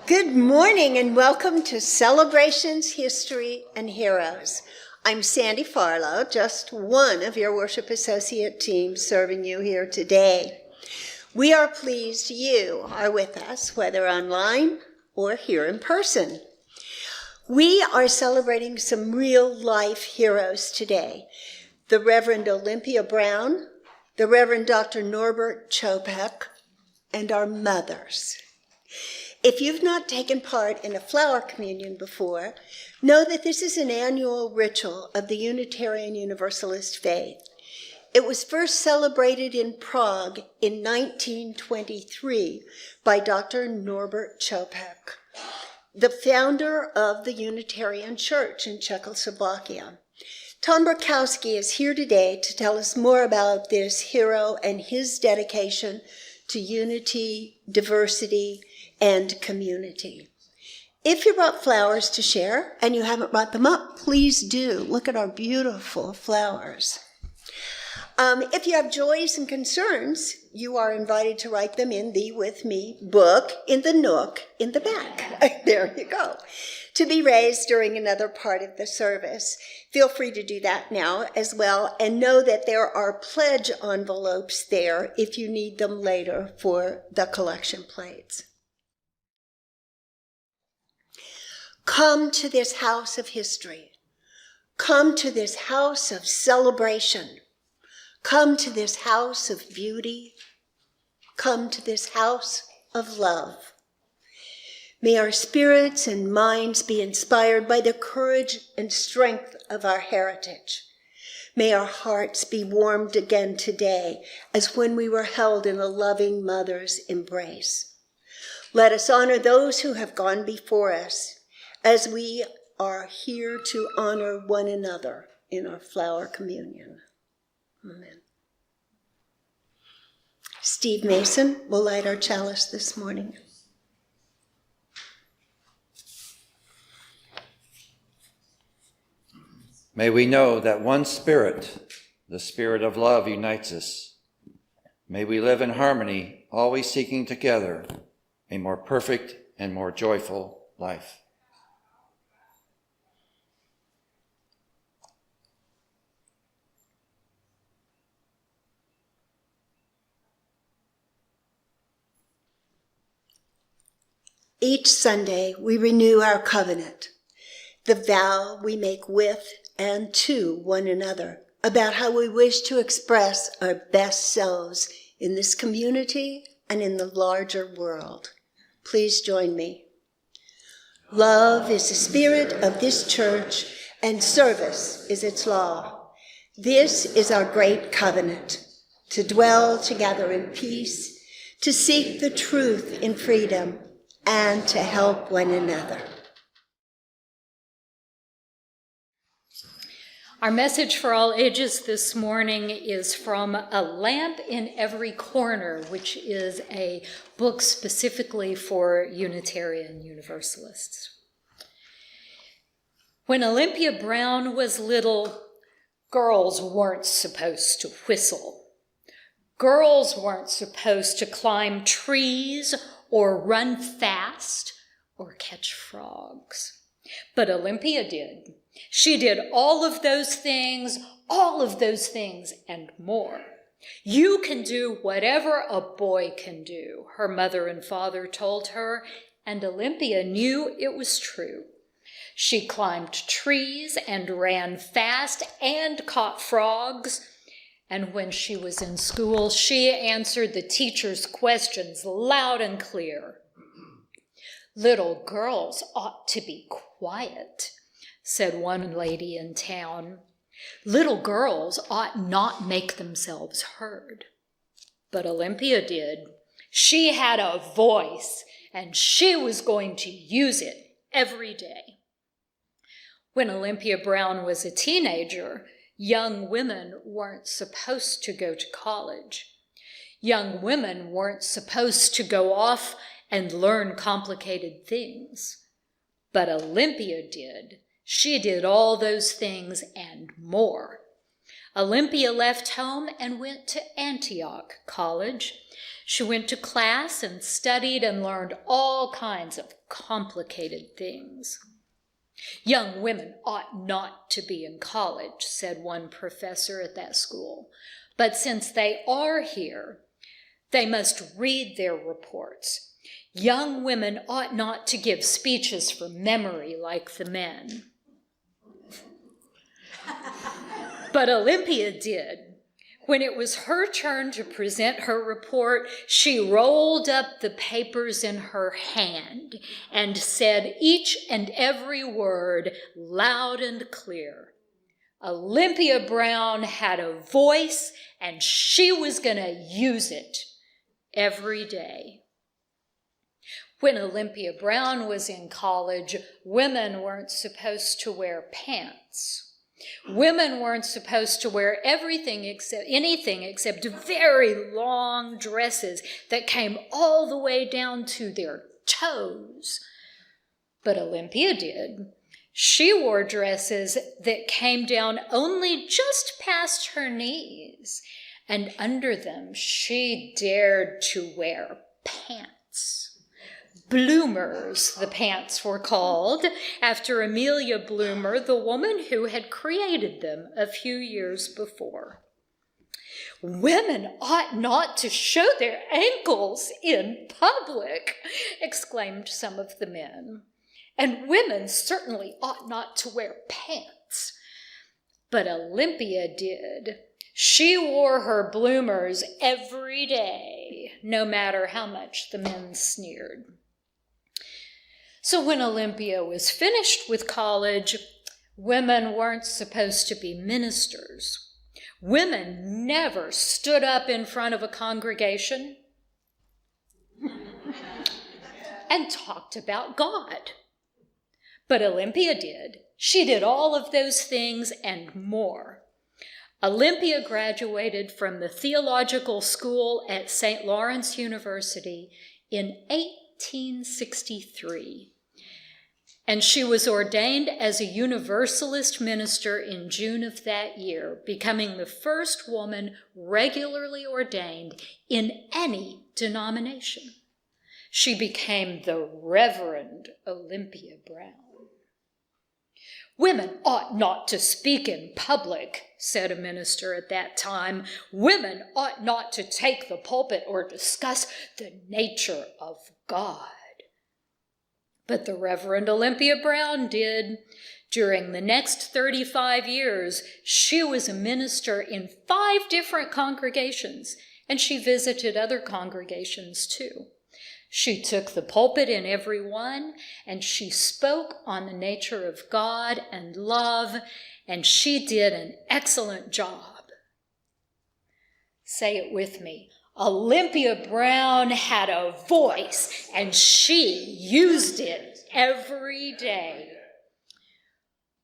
Good morning and welcome to Celebrations, History, and Heroes. I'm Sandy Farlow, just one of your worship associate teams serving you here today. We are pleased you are with us, whether online or here in person. We are celebrating some real-life heroes today. The Reverend Olympia Brown, the Reverend Dr. Norbert Chopek, and our mothers. If you've not taken part in a flower communion before, know that this is an annual ritual of the Unitarian Universalist faith. It was first celebrated in Prague in 1923 by Dr. Norbert Chopek, the founder of the Unitarian Church in Czechoslovakia. Tom Brikowski is here today to tell us more about this hero and his dedication to unity, diversity, and community. If you brought flowers to share and you haven't brought them up, please do. Look at our beautiful flowers. If you have joys and concerns, you are invited to write them in the With Me book in the nook in the back. There you go. To be raised during another part of the service. Feel free to do that now as well, and know that there are pledge envelopes there if you need them later for the collection plates. Come to this house of history. Come to this house of celebration. Come to this house of beauty. Come to this house of love. May our spirits and minds be inspired by the courage and strength of our heritage. May our hearts be warmed again today as when we were held in a loving mother's embrace. Let us honor those who have gone before us as we are here to honor one another in our flower communion. Amen. Steve Mason will light our chalice this morning. May we know that one Spirit, the Spirit of love, unites us. May we live in harmony, always seeking together a more perfect and more joyful life. Each Sunday, we renew our covenant, the vow we make with and to one another about how we wish to express our best selves in this community and in the larger world. Please join me. Love is the spirit of this church, and service is its law. This is our great covenant, to dwell together in peace, to seek the truth in freedom, and to help one another. Our message for all ages this morning is from A Lamp in Every Corner, which is a book specifically for Unitarian Universalists. When Olympia Brown was little, girls weren't supposed to whistle. Girls weren't supposed to climb trees or run fast, or catch frogs. But Olympia did. She did all of those things, and more. You can do whatever a boy can do, her mother and father told her, and Olympia knew it was true. She climbed trees and ran fast and caught frogs. And when she was in school, she answered the teacher's questions loud and clear. Little girls ought to be quiet, said one lady in town. Little girls ought not make themselves heard. But Olympia did. She had a voice, and she was going to use it every day. When Olympia Brown was a teenager, young women weren't supposed to go to college. Young women weren't supposed to go off and learn complicated things. But Olympia did. She did all those things and more. Olympia left home and went to Antioch College. She went to class and studied and learned all kinds of complicated things. Young women ought not to be in college, said one professor at that school. But since they are here, they must read their reports. Young women ought not to give speeches from memory like the men. But Olympia did. When it was her turn to present her report, she rolled up the papers in her hand and said each and every word loud and clear. Olympia Brown had a voice, and she was going to use it every day. When Olympia Brown was in college, women weren't supposed to wear pants. Women weren't supposed to wear anything except very long dresses that came all the way down to their toes. But Olympia did. She wore dresses that came down only just past her knees, and under them she dared to wear pants. Bloomers, the pants were called, after Amelia Bloomer, the woman who had created them a few years before. Women ought not to show their ankles in public, exclaimed some of the men. And women certainly ought not to wear pants. But Olympia did. She wore her bloomers every day, no matter how much the men sneered. So when Olympia was finished with college, women weren't supposed to be ministers. Women never stood up in front of a congregation and talked about God. But Olympia did. She did all of those things and more. Olympia graduated from the theological school at St. Lawrence University in 1863. And she was ordained as a Universalist minister in June of that year, becoming the first woman regularly ordained in any denomination. She became the Reverend Olympia Brown. Women ought not to speak in public, said a minister at that time. Women ought not to take the pulpit or discuss the nature of God. But the Reverend Olympia Brown did. During the next 35 years, she was a minister in 5 different congregations, and she visited other congregations too. She took the pulpit in every one, and she spoke on the nature of God and love, and she did an excellent job. Say it with me. Olympia Brown had a voice, and she used it every day.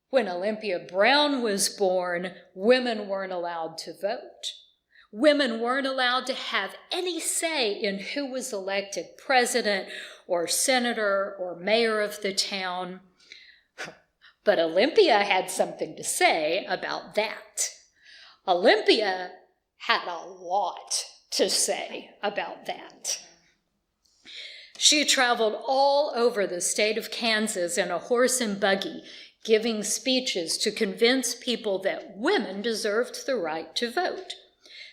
When Olympia Brown was born, women weren't allowed to vote. Women weren't allowed to have any say in who was elected president or senator or mayor of the town. But Olympia had something to say about that. Olympia had a lot to say about that. She traveled all over the state of Kansas in a horse and buggy, giving speeches to convince people that women deserved the right to vote.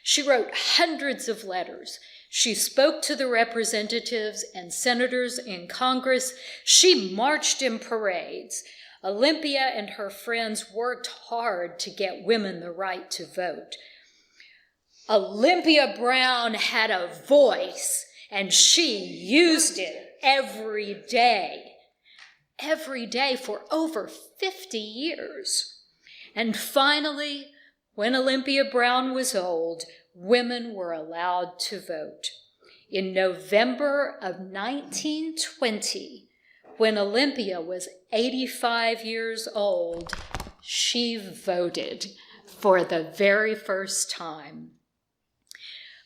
She wrote hundreds of letters. She spoke to the representatives and senators in Congress. She marched in parades. Olympia and her friends worked hard to get women the right to vote. Olympia Brown had a voice, and she used it every day for over 50 years. And finally, when Olympia Brown was old, women were allowed to vote. In November of 1920, when Olympia was 85 years old, she voted for the very first time.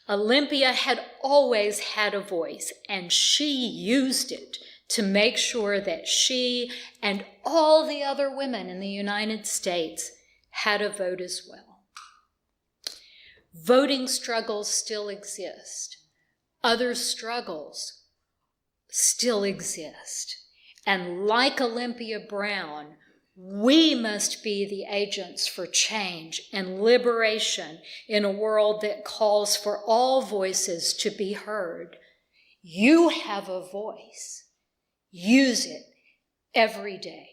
Olympia had always had a voice, and she used it to make sure that she and all the other women in the United States had a vote as well. Voting struggles still exist. Other struggles still exist. And like Olympia Brown, we must be the agents for change and liberation in a world that calls for all voices to be heard. You have a voice. Use it every day.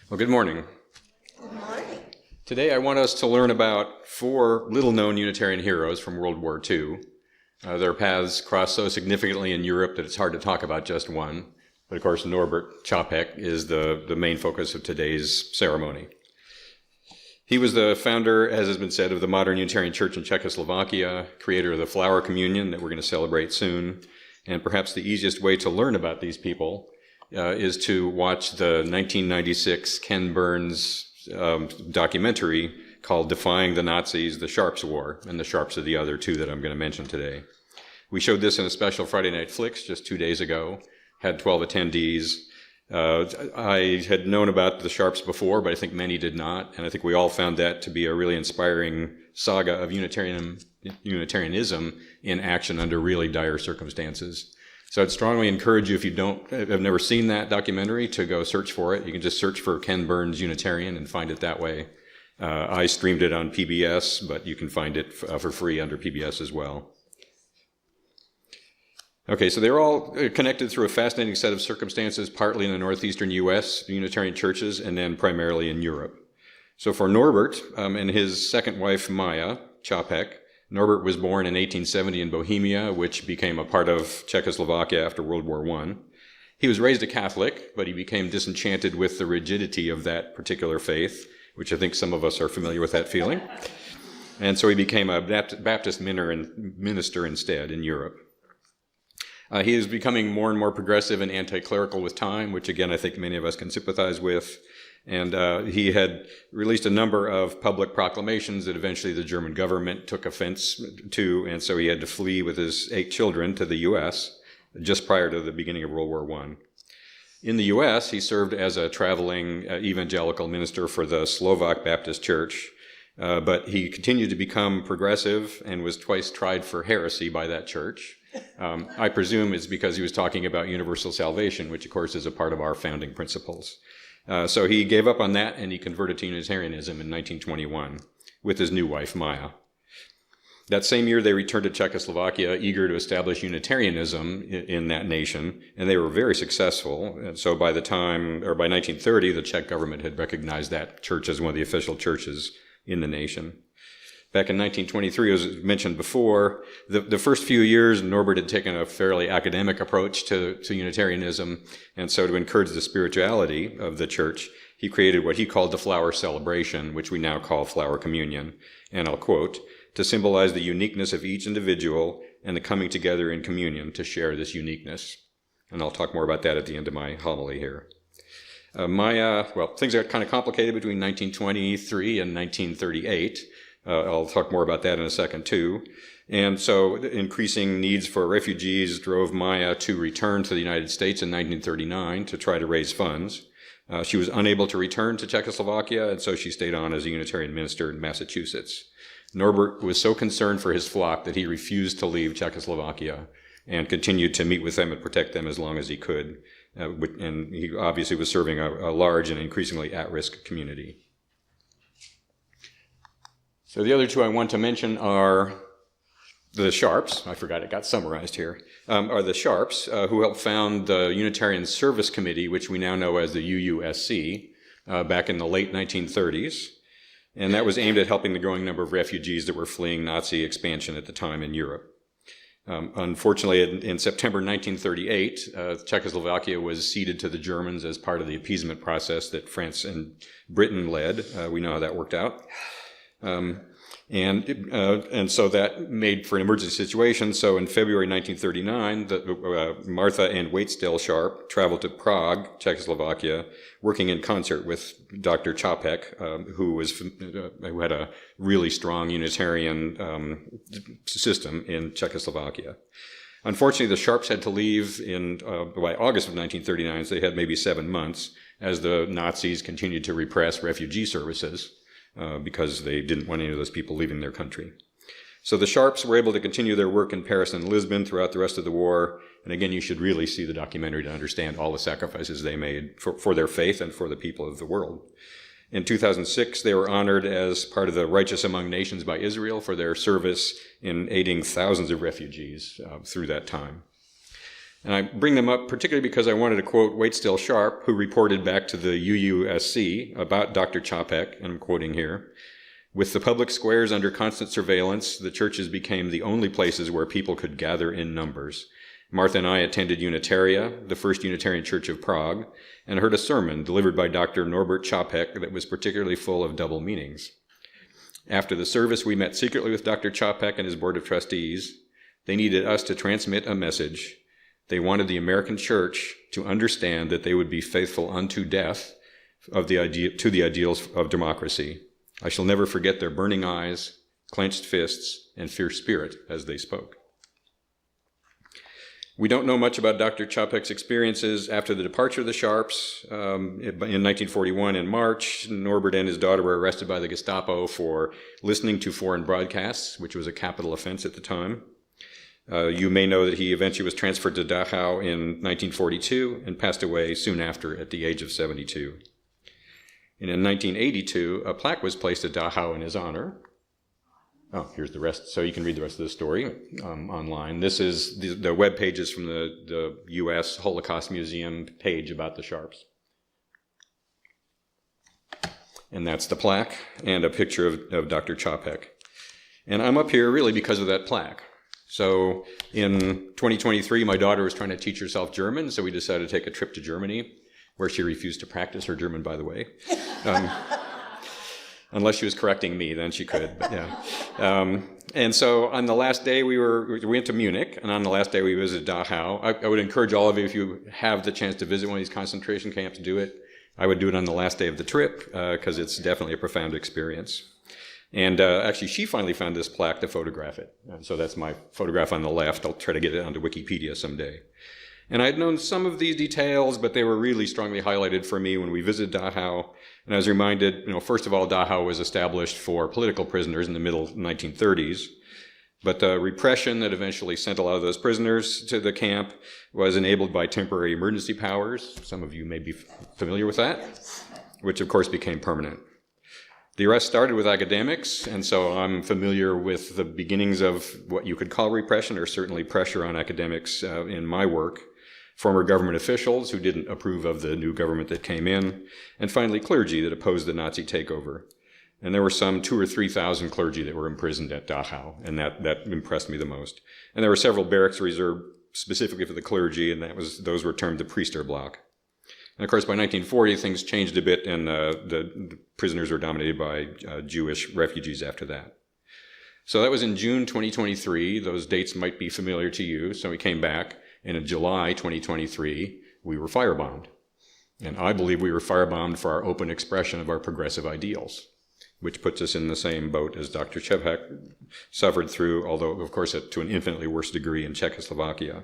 Well, good morning. Good morning. Today I want us to learn about 4 little-known Unitarian heroes from World War II. Their paths crossed so significantly in Europe that it's hard to talk about just one. But of course, Norbert Čapek is the main focus of today's ceremony. He was the founder, as has been said, of the modern Unitarian Church in Czechoslovakia, creator of the Flower Communion that we're going to celebrate soon. And perhaps the easiest way to learn about these people is to watch the 1996 Ken Burns documentary called Defying the Nazis, the Sharps War, and the Sharps are the other 2 that I'm going to mention today. We showed this in a special Friday Night Flicks just 2 days ago, had 12 attendees. I had known about the Sharps before, but I think many did not, and I think we all found that to be a really inspiring saga of Unitarianism in action under really dire circumstances. So I'd strongly encourage you, if you have never seen that documentary, to go search for it. You can just search for Ken Burns Unitarian and find it that way. I streamed it on PBS, but you can find it for free under PBS as well. Okay, so they're all connected through a fascinating set of circumstances, partly in the northeastern U.S. Unitarian churches, and then primarily in Europe. So for Norbert and his second wife, Maya Čapek, Norbert was born in 1870 in Bohemia, which became a part of Czechoslovakia after World War I. He was raised a Catholic, but he became disenchanted with the rigidity of that particular faith, which I think some of us are familiar with that feeling. And so he became a Baptist minister instead in Europe. He is becoming more and more progressive and anti-clerical with time, which again I think many of us can sympathize with. And he had released a number of public proclamations that eventually the German government took offense to, and so he had to flee with his 8 children to the U.S. just prior to the beginning of World War I. In the U.S., he served as a traveling evangelical minister for the Slovak Baptist Church, but he continued to become progressive and was twice tried for heresy by that church. I presume it's because he was talking about universal salvation, which of course is a part of our founding principles. So he gave up on that and he converted to Unitarianism in 1921 with his new wife, Maya. That same year, they returned to Czechoslovakia, eager to establish Unitarianism in that nation, and they were very successful. And so by 1930, the Czech government had recognized that church as one of the official churches in the nation. Back in 1923, as mentioned before, the first few years, Norbert had taken a fairly academic approach to Unitarianism, and so to encourage the spirituality of the church, he created what he called the Flower Celebration, which we now call Flower Communion. And I'll quote, "To symbolize the uniqueness of each individual and the coming together in communion to share this uniqueness." And I'll talk more about that at the end of my homily here. Things got kind of complicated between 1923 and 1938. I'll talk more about that in a second, too. And so increasing needs for refugees drove Maya to return to the United States in 1939 to try to raise funds. She was unable to return to Czechoslovakia, and so she stayed on as a Unitarian minister in Massachusetts. Norbert was so concerned for his flock that he refused to leave Czechoslovakia and continued to meet with them and protect them as long as he could. And he obviously was serving a large and increasingly at-risk community. So the other 2 I want to mention are the Sharps. I forgot it got summarized here. Are the Sharps, who helped found the Unitarian Service Committee, which we now know as the UUSC, back in the late 1930s. And that was aimed at helping the growing number of refugees that were fleeing Nazi expansion at the time in Europe. Unfortunately, in September 1938, Czechoslovakia was ceded to the Germans as part of the appeasement process that France and Britain led. We know how that worked out. And so that made for an emergency situation. So in February 1939, Martha and Waitstill Sharp traveled to Prague, Czechoslovakia, working in concert with Dr. Čapek, who had a really strong Unitarian system in Czechoslovakia. Unfortunately, the Sharps had to leave by August of 1939, so they had maybe 7 months. as the Nazis continued to repress refugee services because they didn't want any of those people leaving their country. So the Sharps were able to continue their work in Paris and Lisbon throughout the rest of the war. And again, you should really see the documentary to understand all the sacrifices they made for their faith and for the people of the world. In 2006, they were honored as part of the Righteous Among Nations by Israel for their service in aiding thousands of refugees through that time. And I bring them up particularly because I wanted to quote Waitstill Sharp, who reported back to the UUSC about Dr. Chapek, and I'm quoting here, "With the public squares under constant surveillance, the churches became the only places where people could gather in numbers. Martha and I attended Unitaria, the first Unitarian church of Prague, and heard a sermon delivered by Dr. Norbert Chapek that was particularly full of double meanings. After the service, we met secretly with Dr. Chapek and his board of trustees. They needed us to transmit a message. They wanted the American church to understand that they would be faithful unto death to the ideals of democracy. I shall never forget their burning eyes, clenched fists, and fierce spirit as they spoke." We don't know much about Dr. Chapek's experiences after the departure of the Sharps. In 1941, in March, Norbert and his daughter were arrested by the Gestapo for listening to foreign broadcasts, which was a capital offense at the time. You may know that he eventually was transferred to Dachau in 1942 and passed away soon after at the age of 72. And in 1982, a plaque was placed at Dachau in his honor. Oh, here's the rest. So you can read the rest of the story online. This is the web pages from the U.S. Holocaust Museum page about the Sharps. And that's the plaque and a picture of Dr. Chapek. And I'm up here really because of that plaque. So in 2023, my daughter was trying to teach herself German, so we decided to take a trip to Germany, where she refused to practice her German, by the way. Unless she was correcting me, then she could. But yeah. And so on the last day, we went to Munich, and on the last day we visited Dachau. I would encourage all of you, if you have the chance to visit one of these concentration camps, do it. I would do it on the last day of the trip, because it's definitely a profound experience. And actually, she finally found this plaque to photograph it. And so that's my photograph on the left. I'll try to get it onto Wikipedia someday. And I'd known some of these details, but they were really strongly highlighted for me when we visited Dachau. And I was reminded, first of all, Dachau was established for political prisoners in the middle 1930s. But the repression that eventually sent a lot of those prisoners to the camp was enabled by temporary emergency powers. Some of you may be familiar with that, which of course became permanent. The arrest started with academics, and so I'm familiar with the beginnings of what you could call repression, or certainly pressure on academics in my work. Former government officials who didn't approve of the new government that came in, and finally clergy that opposed the Nazi takeover. And there were some 2,000 or 3,000 clergy that were imprisoned at Dachau, and that impressed me the most. And there were several barracks reserved specifically for the clergy, and those were termed the Priesterblock. And of course, by 1940, things changed a bit, and the prisoners were dominated by Jewish refugees after that. So that was in June 2023. Those dates might be familiar to you. So we came back, and in July 2023, we were firebombed. And I believe we were firebombed for our open expression of our progressive ideals, which puts us in the same boat as Dr. Chapek suffered through, although, of course, to an infinitely worse degree in Czechoslovakia.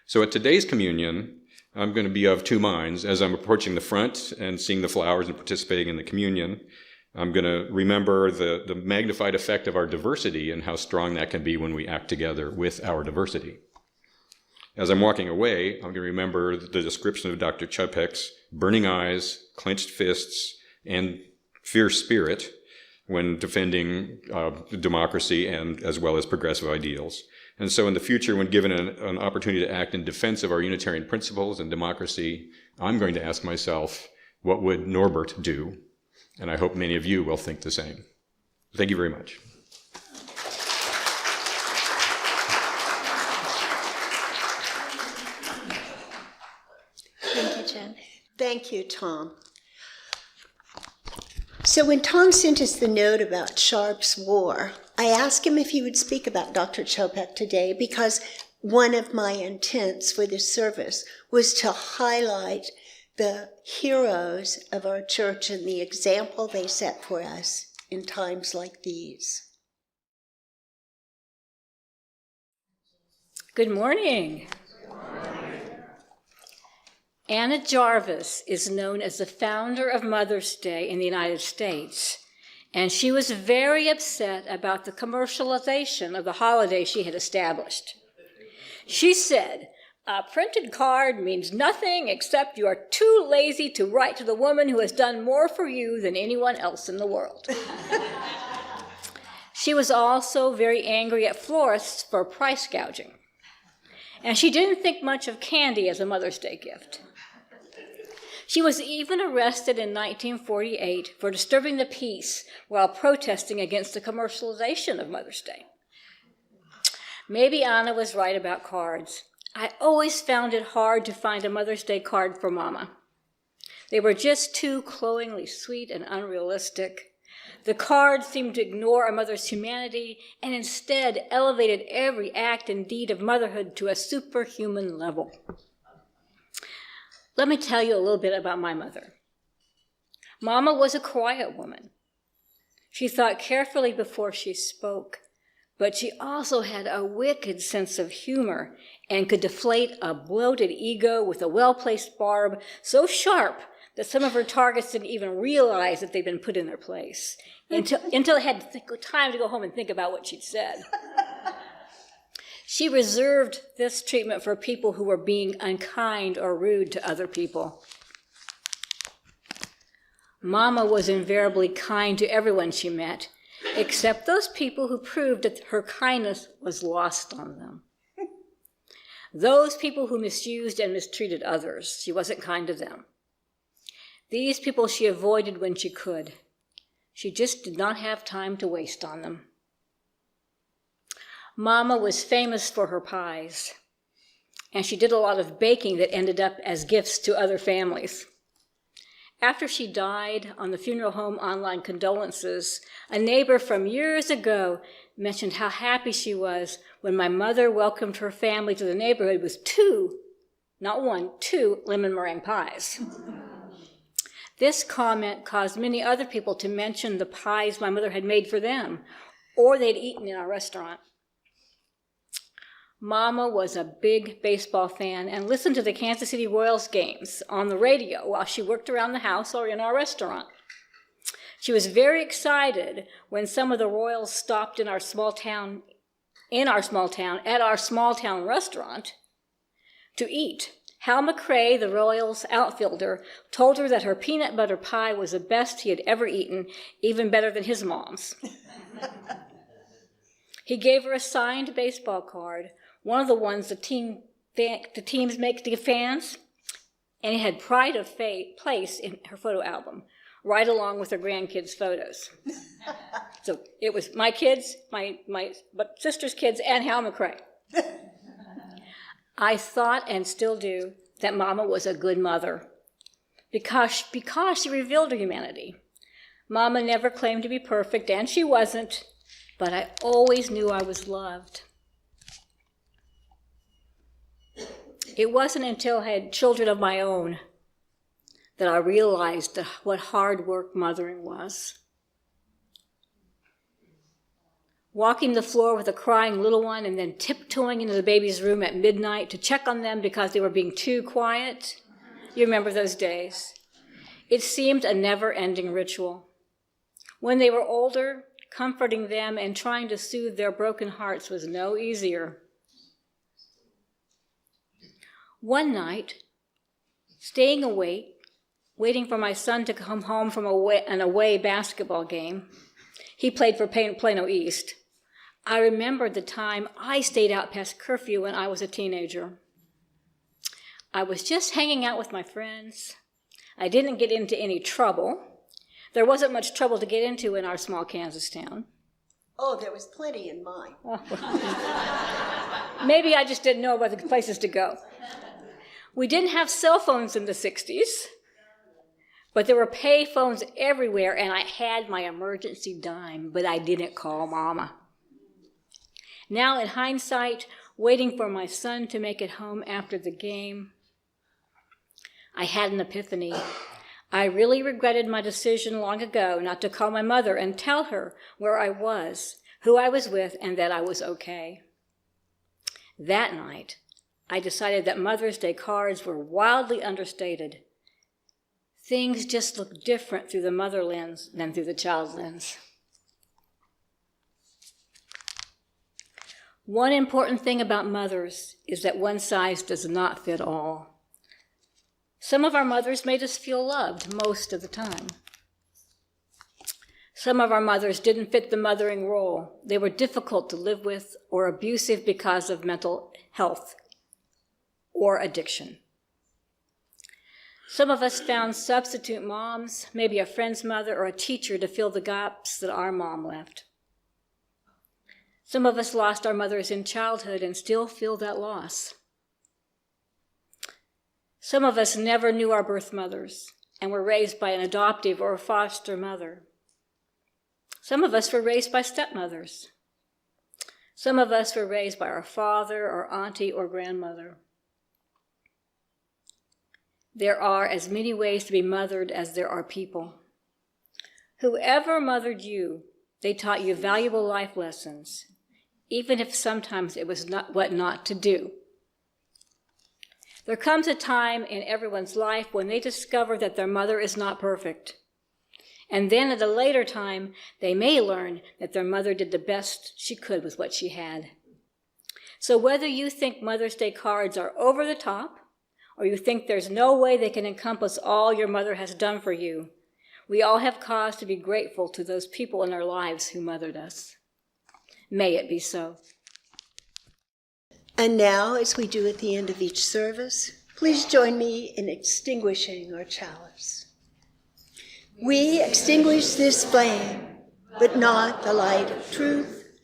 So at today's communion, I'm going to be of two minds. As I'm approaching the front and seeing the flowers and participating in the communion, I'm going to remember the magnified effect of our diversity and how strong that can be when we act together with our diversity. As I'm walking away, I'm going to remember the description of Dr. Chapek's burning eyes, clenched fists, and fierce spirit when defending democracy and as well as progressive ideals. And so in the future, when given an opportunity to act in defense of our Unitarian principles and democracy, I'm going to ask myself, what would Norbert do? And I hope many of you will think the same. Thank you very much. Thank you, Jen. Thank you, Tom. So when Tom sent us the note about Sharp's war, I asked him if he would speak about Dr. Chapek today, because one of my intents for this service was to highlight the heroes of our church and the example they set for us in times like these. Good morning. Anna Jarvis is known as the founder of Mother's Day in the United States, and she was very upset about the commercialization of the holiday she had established. She said, "A printed card means nothing except you are too lazy to write to the woman who has done more for you than anyone else in the world." She was also very angry at florists for price gouging, and she didn't think much of candy as a Mother's Day gift. She was even arrested in 1948 for disturbing the peace while protesting against the commercialization of Mother's Day. Maybe Anna was right about cards. I always found it hard to find a Mother's Day card for Mama. They were just too cloyingly sweet and unrealistic. The cards seemed to ignore a mother's humanity and instead elevated every act and deed of motherhood to a superhuman level. Let me tell you a little bit about my mother. Mama was a quiet woman. She thought carefully before she spoke, but she also had a wicked sense of humor and could deflate a bloated ego with a well-placed barb so sharp that some of her targets didn't even realize that they'd been put in their place until they had time to go home and think about what she'd said. She reserved this treatment for people who were being unkind or rude to other people. Mama was invariably kind to everyone she met, except those people who proved that her kindness was lost on them. Those people who misused and mistreated others, she wasn't kind to them. These people she avoided when she could. She just did not have time to waste on them. Mama was famous for her pies, and she did a lot of baking that ended up as gifts to other families. After she died, on the funeral home online condolences, a neighbor from years ago mentioned how happy she was when my mother welcomed her family to the neighborhood with two lemon meringue pies. This comment caused many other people to mention the pies my mother had made for them, or they'd eaten in our restaurant. Mama was a big baseball fan and listened to the Kansas City Royals games on the radio while she worked around the house or in our restaurant. She was very excited when some of the Royals stopped at our small town restaurant to eat. Hal McRae, the Royals outfielder, told her that her peanut butter pie was the best he had ever eaten, even better than his mom's. He gave her a signed baseball card, one of the ones the teams make to give fans, and it had pride of place in her photo album, right along with her grandkids' photos. So it was my kids, my sister's kids, and Hal McRae. I thought, and still do, that Mama was a good mother because she revealed her humanity. Mama never claimed to be perfect, and she wasn't, but I always knew I was loved. It wasn't until I had children of my own that I realized what hard work mothering was. Walking the floor with a crying little one and then tiptoeing into the baby's room at midnight to check on them because they were being too quiet. You remember those days? It seemed a never-ending ritual. When they were older, comforting them and trying to soothe their broken hearts was no easier. One night, staying awake, waiting for my son to come home from an away basketball game, he played for Plano East. I remembered the time I stayed out past curfew when I was a teenager. I was just hanging out with my friends. I didn't get into any trouble. There wasn't much trouble to get into in our small Kansas town. Oh, there was plenty in mine. Maybe I just didn't know about the places to go. We didn't have cell phones in the 60s, but there were pay phones everywhere, and I had my emergency dime, but I didn't call Mama. Now, in hindsight, waiting for my son to make it home after the game, I had an epiphany. I really regretted my decision long ago not to call my mother and tell her where I was, who I was with, and that I was okay. That night, I decided that Mother's Day cards were wildly understated. Things just look different through the mother lens than through the child lens. One important thing about mothers is that one size does not fit all. Some of our mothers made us feel loved most of the time. Some of our mothers didn't fit the mothering role. They were difficult to live with or abusive because of mental health or addiction. Some of us found substitute moms, maybe a friend's mother or a teacher, to fill the gaps that our mom left. Some of us lost our mothers in childhood and still feel that loss. Some of us never knew our birth mothers and were raised by an adoptive or a foster mother. Some of us were raised by stepmothers. Some of us were raised by our father or auntie or grandmother. There are as many ways to be mothered as there are people. Whoever mothered you, they taught you valuable life lessons, even if sometimes it was not what not to do. There comes a time in everyone's life when they discover that their mother is not perfect. And then at a later time, they may learn that their mother did the best she could with what she had. So whether you think Mother's Day cards are over the top, or you think there's no way they can encompass all your mother has done for you, we all have cause to be grateful to those people in our lives who mothered us. May it be so. And now, as we do at the end of each service, please join me in extinguishing our chalice. We extinguish this flame, but not the light of truth,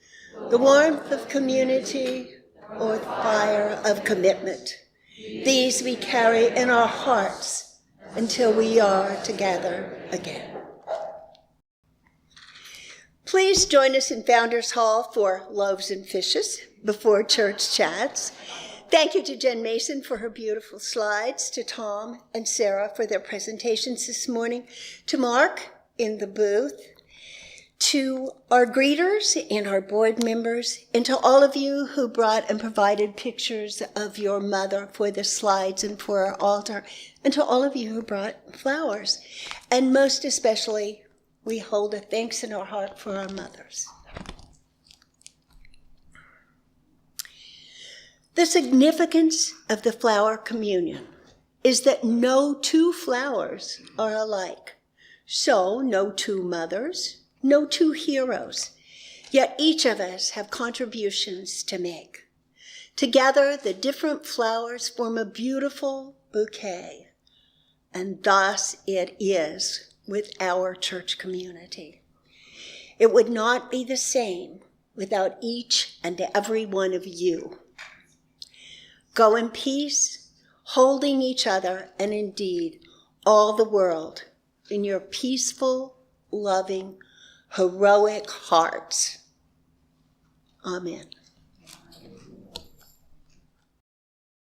the warmth of community, or the fire of commitment. These we carry in our hearts until we are together again. Please join us in Founders Hall for Loaves and Fishes before church chats. Thank you to Jen Mason for her beautiful slides, to Tom and Sarah for their presentations this morning, to Mark in the booth, to our greeters and our board members, and to all of you who brought and provided pictures of your mother for the slides and for our altar, and to all of you who brought flowers. And most especially, we hold a thanks in our heart for our mothers. The significance of the flower communion is that no two flowers are alike. So, no two mothers, no two heroes, yet each of us have contributions to make. Together, the different flowers form a beautiful bouquet, and thus it is with our church community. It would not be the same without each and every one of you. Go in peace, holding each other and indeed all the world in your peaceful, loving, heroic hearts. Amen.